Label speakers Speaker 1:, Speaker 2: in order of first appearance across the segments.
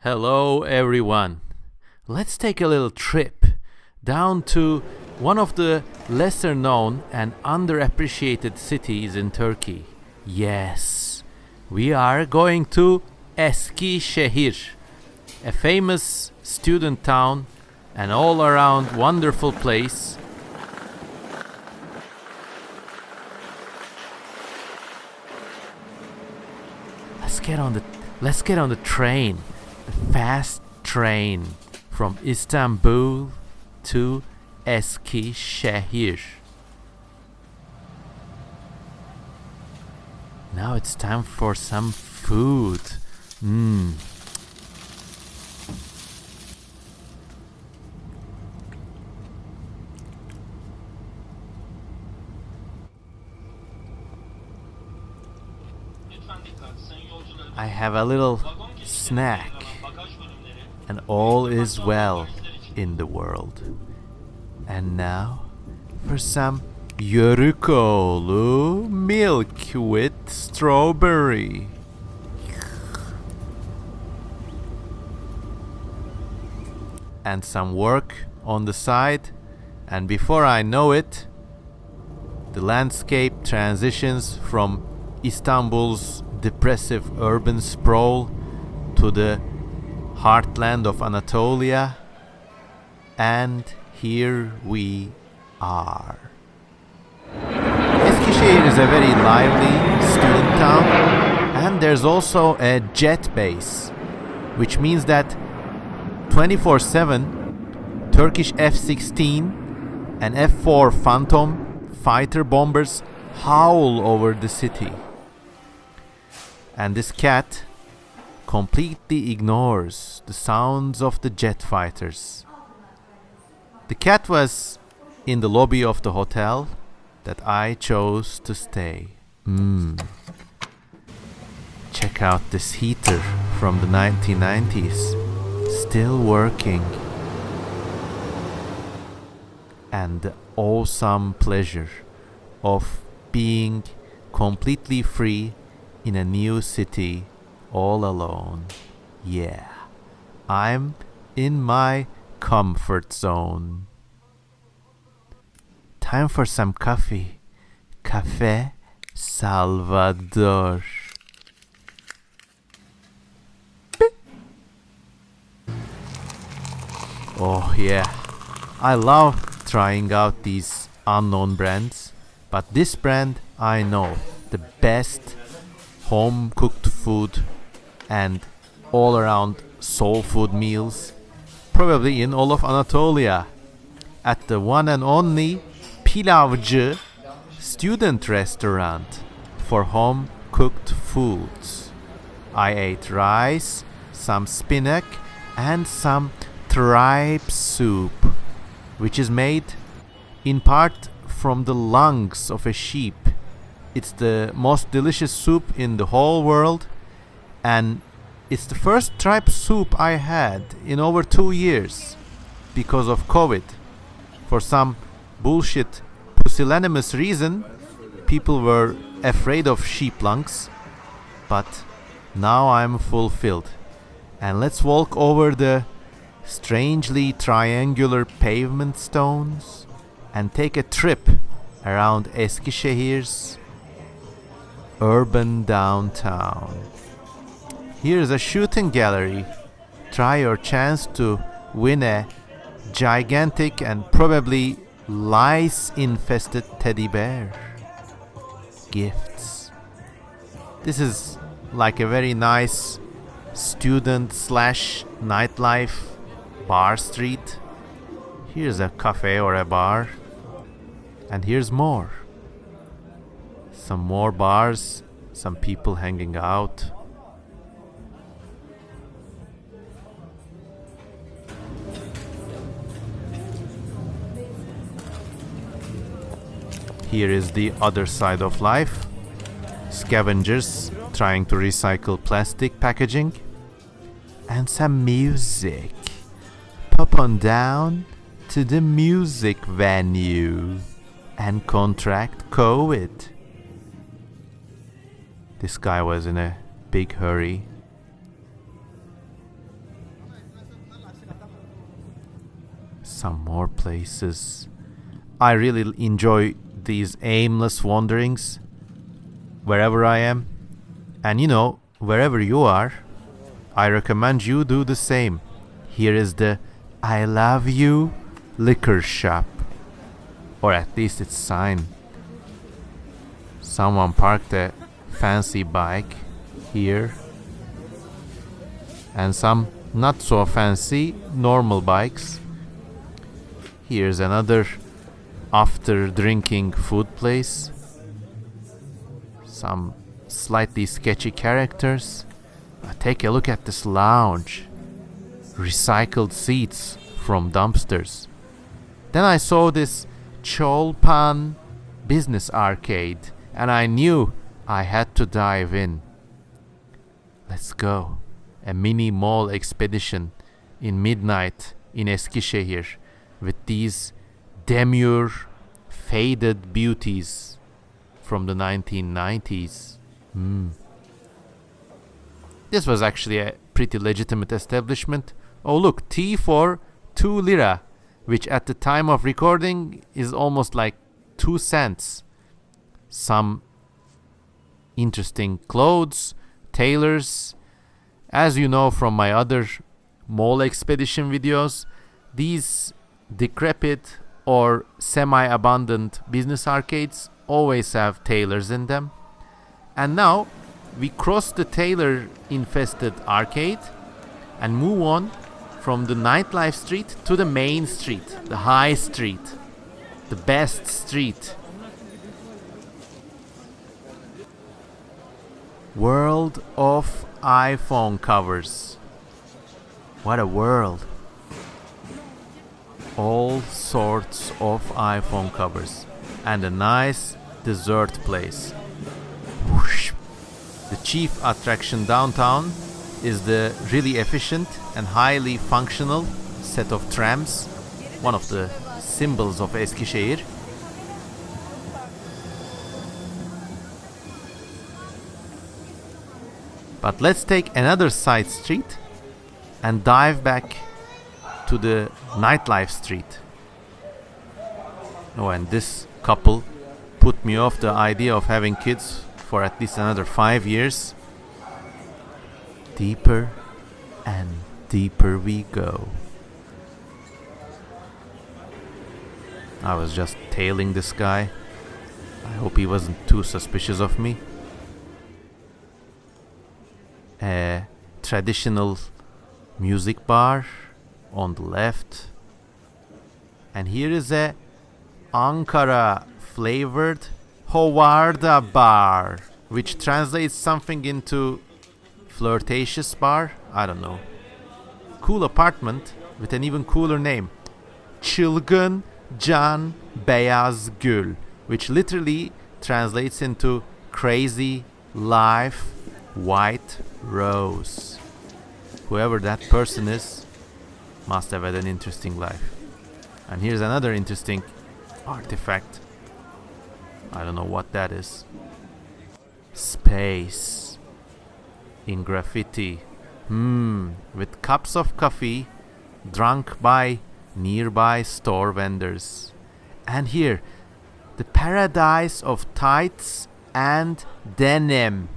Speaker 1: Hello everyone. Let's take a little trip down to one of the lesser known and underappreciated cities in Turkey. Yes, we are going to Eskişehir, a famous student town, an all around wonderful place. Let's get on the train. Fast train from Istanbul to Eskişehir. Now it's time for some food. I have a little snack. And all is well in the world. And now for some yörükolu milk with strawberry. And some work on the side, and before I know it, the landscape transitions from Istanbul's depressive urban sprawl to the heartland of Anatolia, and here we are. Eskişehir is a very lively student town, and there's also a jet base, which means that 24/7 Turkish F-16 and F-4 Phantom fighter bombers howl over the city. And this cat completely ignores the sounds of the jet fighters. The cat was in the lobby of the hotel that I chose to stay. Check out this heater from the 1990s, still working. And the awesome pleasure of being completely free in a new city all alone. Yeah, I'm in my comfort zone. Time for some coffee. Café Salvador. Oh yeah, I love trying out these unknown brands, but this brand I know, the best home cooked food and all around soul food meals, probably in all of Anatolia, at the one and only Pilavcı student restaurant for home cooked foods. I ate rice, some spinach, and some tripe soup, which is made in part from the lungs of a sheep. It's the most delicious soup in the whole world, and it's the first tripe soup I had in over 2 years because of COVID. For some bullshit pusillanimous reason, people were afraid of sheep lungs, but now I'm fulfilled. And let's walk over the strangely triangular pavement stones and take a trip around Eskişehir's urban downtown. Here's a shooting gallery. Try your chance to win a gigantic and probably lice-infested teddy bear. Gifts. This is like a very nice student slash nightlife bar street. Here's a cafe or a bar. And here's more. Some more bars, some people hanging out. Here is the other side of life. Scavengers trying to recycle plastic packaging. And some music. Pop on down to the music venue and contract COVID. This guy was in a big hurry. Some more places. I really enjoy these aimless wanderings wherever I am. And wherever you are, I recommend you do the same. Here is the I Love You liquor shop. Or at least its sign. Someone parked a fancy bike here. And some not so fancy normal bikes. Here's another after drinking food place. Some slightly sketchy characters. Take a look at this lounge. Recycled seats from dumpsters. Then I saw this Cholpan business arcade and I knew I had to dive in. Let's go. A mini mall expedition in midnight in Eskişehir with these demure faded beauties from the 1990s. This was actually a pretty legitimate establishment. Oh look, tea for 2 lira, which at the time of recording is almost like 2 cents. Some interesting clothes, tailors. As you know from my other mall expedition videos, these decrepit or semi-abandoned business arcades always have tailors in them. And now we cross the tailor-infested arcade and move on from the nightlife street to the main street, the high street, the best street. World of iPhone covers. What a world. All sorts of iPhone covers and a nice dessert place. Whoosh. The chief attraction downtown is the really efficient and highly functional set of trams, one of the symbols of Eskişehir. But let's take another side street and dive back to the nightlife street. Oh, and this couple put me off the idea of having kids for at least another 5 years. Deeper and deeper we go. I was just tailing this guy. I hope he wasn't too suspicious of me. A traditional music bar on the left. And here is a Ankara flavored Hovarda bar, which translates something into flirtatious bar. I don't know. Cool apartment with an even cooler name. Çılgın Can Beyaz Gül, which literally translates into crazy life white rose. Whoever that person is must have had an interesting life. And here's another interesting artifact. I don't know what that is. Space in graffiti. With cups of coffee drunk by nearby store vendors. And here, the paradise of tights and denim.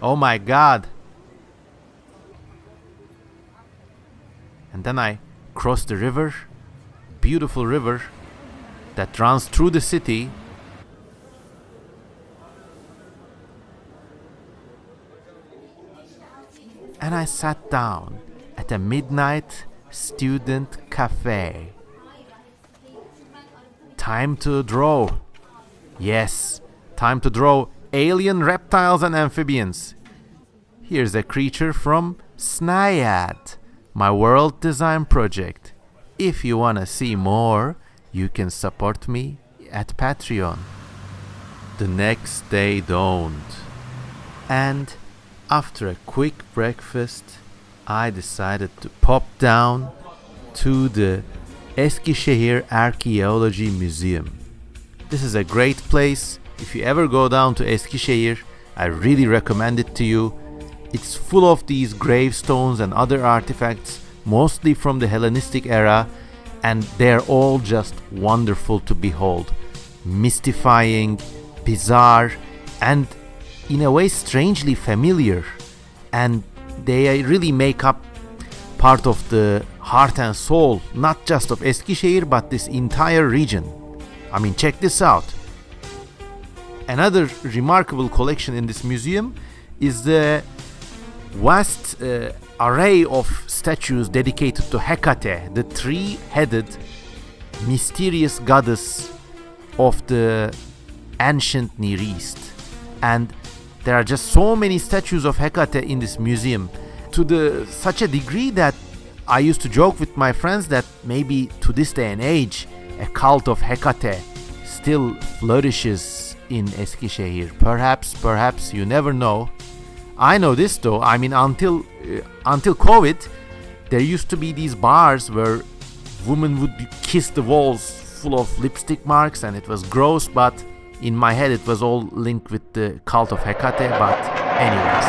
Speaker 1: Oh my god. And then I crossed the river, beautiful river that runs through the city. And I sat down at a midnight student cafe. Time to draw. Yes, time to draw alien reptiles and amphibians. Here's a creature from Snayad, my world design project. If you wanna see more, you can support me at Patreon. The next day dawned, and after a quick breakfast, I decided to pop down to the Eskişehir Archaeology Museum. This is a great place. If you ever go down to Eskişehir, I really recommend it to you. It's full of these gravestones and other artifacts, mostly from the Hellenistic era, and they're all just wonderful to behold. Mystifying, bizarre, and in a way strangely familiar. And they really make up part of the heart and soul, not just of Eskişehir, but this entire region. I mean, check this out. Another remarkable collection in this museum is the vast array of statues dedicated to Hekate, the three-headed mysterious goddess of the ancient Near East. And there are just so many statues of Hekate in this museum, to such a degree that I used to joke with my friends that maybe to this day and age a cult of Hekate still flourishes in Eskişehir. Perhaps, you never know. I know this though, I mean, until COVID, there used to be these bars where women would kiss the walls full of lipstick marks, and it was gross, but in my head it was all linked with the cult of Hekate. But anyways,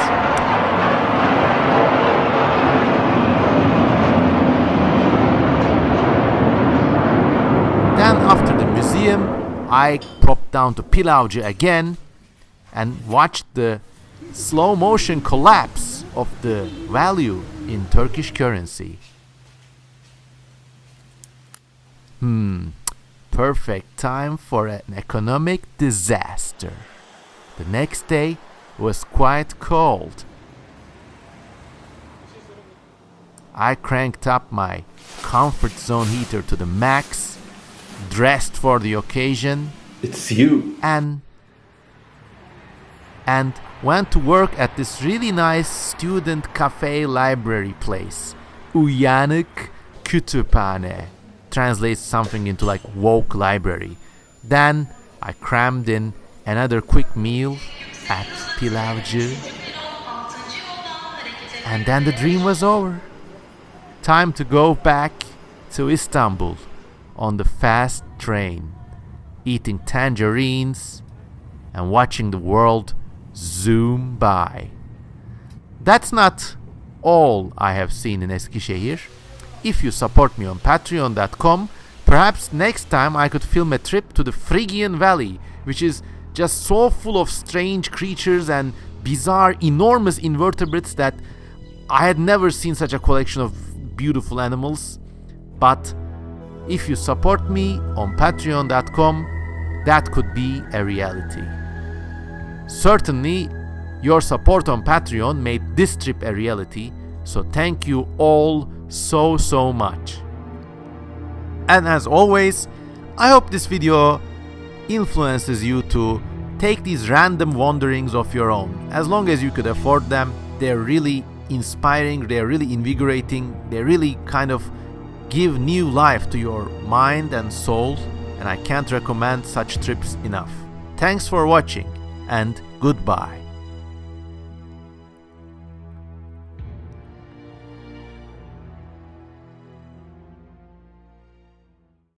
Speaker 1: then after the museum, I propped down to Pilavcı again and watched the slow motion collapse of the value in Turkish currency. Perfect time for an economic disaster. The next day was quite cold. I cranked up my comfort zone heater to the max, dressed for the occasion.
Speaker 2: It's you.
Speaker 1: And went to work at this really nice student cafe library place. Uyanık Kütüphane. Translates something into like woke library. Then I crammed in another quick meal at Pilavcı. And then the dream was over. Time to go back to Istanbul on the fast train, eating tangerines and watching the world zoom by. That's not all I have seen in Eskişehir. If you support me on patreon.com, perhaps next time I could film a trip to the Phrygian Valley, which is just so full of strange creatures and bizarre, enormous invertebrates that I had never seen such a collection of beautiful animals. But if you support me on patreon.com, that could be a reality. Certainly, your support on Patreon made this trip a reality, so thank you all so much. And as always, I hope this video influences you to take these random wanderings of your own. As long as you could afford them, they're really inspiring, they're really invigorating, they really kind of give new life to your mind and soul, and I can't recommend such trips enough. Thanks for watching, and goodbye.